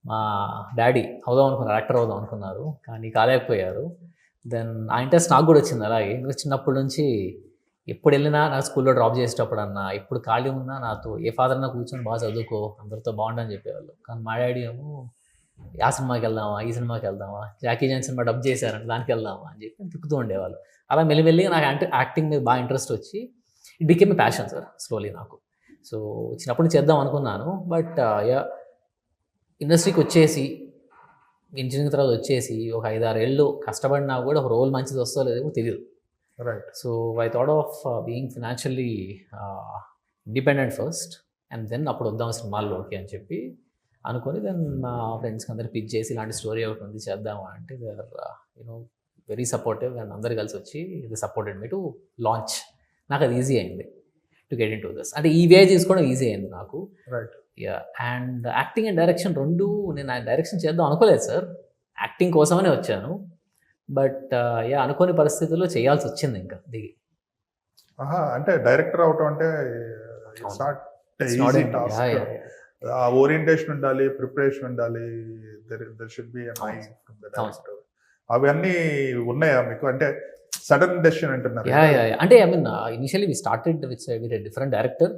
మా డాడీ అవుదాం అనుకున్నారు, యాక్టర్ అవుదాం అనుకున్నారు, కానీ కాలేకపోయారు. దెన్ ఆ ఇంట్రెస్ట్ నాకు కూడా వచ్చింది అలాగే. ఎందుకంటే చిన్నప్పటి నుంచి ఎప్పుడు వెళ్ళినా నా స్కూల్లో డ్రాప్ చేసేటప్పుడన్నా, ఎప్పుడు ఖాళీ ఉన్నా నాతో ఏ ఫాదర్ అన్నా కూర్చొని బాగా చదువుకో, అందరితో బాగుండని చెప్పేవాళ్ళు. కానీ మా డాడీ ఏమో ఆ సినిమాకి వెళ్దామా, ఈ సినిమాకి వెళ్దామా, జాకీ చాన్ సినిమా డబ్ చేశారంట దానికి వెళ్దామా అని చెప్పి తిప్పుతూ ఉండేవాళ్ళు. అలా మెల్లిమెల్లిగా నాకు యాక్టింగ్ మీద బాగా ఇంట్రెస్ట్ వచ్చి it became a passion sir slowly నాకు. సో చిన్నప్పటి నుంచి చేద్దాం అనుకున్నాను. బట్ ఇండస్ట్రీకి వచ్చేసి ఇంజనీరింగ్ తర్వాత వచ్చేసి ఒక 5-6 ఏళ్ళు కష్టపడినా కూడా ఒక రోల్ మంచిది వస్తో లేదో తెలియదు. Right. So I thought of being financially independent first and then అప్పుడు వద్దాం సినిమాల్లోకి అని చెప్పి అనుకొని దెన్ మా ఫ్రెండ్స్కి అందరు పిక్ చేసి ఇలాంటి స్టోరీ ఒకటి ఉంది చేద్దామా అంటే they are you know very supportive and అందరు కలిసి వచ్చి ఇది సపోర్టెడ్ మీ టు లాంచ్. నాకు అది ఈజీ అయింది to get in to this. అంటే ఈ వే తీసుకోవడం ఈజీ అయింది నాకు. Right. Yeah and acting and direction రెండు నేను డైరెక్షన్ చేద్దాం అనుకోలేదు సార్, యాక్టింగ్ కోసమనే వచ్చాను. బట్ యా అనుకోని పరిస్థితుల్లో చేయాల్సి వచ్చింది ఇంకా దిగి. అంటే డైరెక్టర్ అవటం అంటే ఇట్స్ నాట్ ఈజీ టాస్క్. ఆ ఓరియంటేషన్ ఉండాలి, ప్రిపరేషన్ ఉండాలి, there should be a mind from the director. అవన్నీ ఉన్నాయా మీకు? అంటే సడన్ డెసిషన్ అంటున్నారు. అంటే I mean initially we started with different director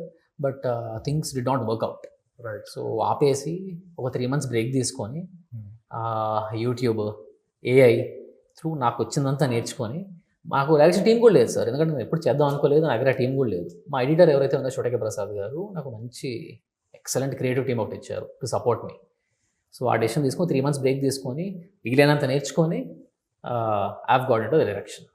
but things did not work out. Right. So ఆపేసి ఒక 3 months బ్రేక్ తీసుకొని యూట్యూబ్, ఏఐ త్రూ నాకు వచ్చిందంతా నేర్చుకొని, మాకు డైరెక్షన్ టీం కూడా లేదు సార్, ఎందుకంటే నేను ఎప్పుడు చేద్దాం అనుకోలేదు, నా దగ్గర టీం కూడా లేదు. మా ఎడిటర్ ఎవరైతే ఉందో చోటకే ప్రసాద్ గారు నాకు మంచి ఎక్సలెంట్ క్రియేటివ్ టీమ్ ఒకటి ఇచ్చారు టు సపోర్ట్ మీ. సో ఆ డెసిషన్ తీసుకొని 3 months బ్రేక్ తీసుకొని మిగిలినంత నేర్చుకొని I have got into the direction.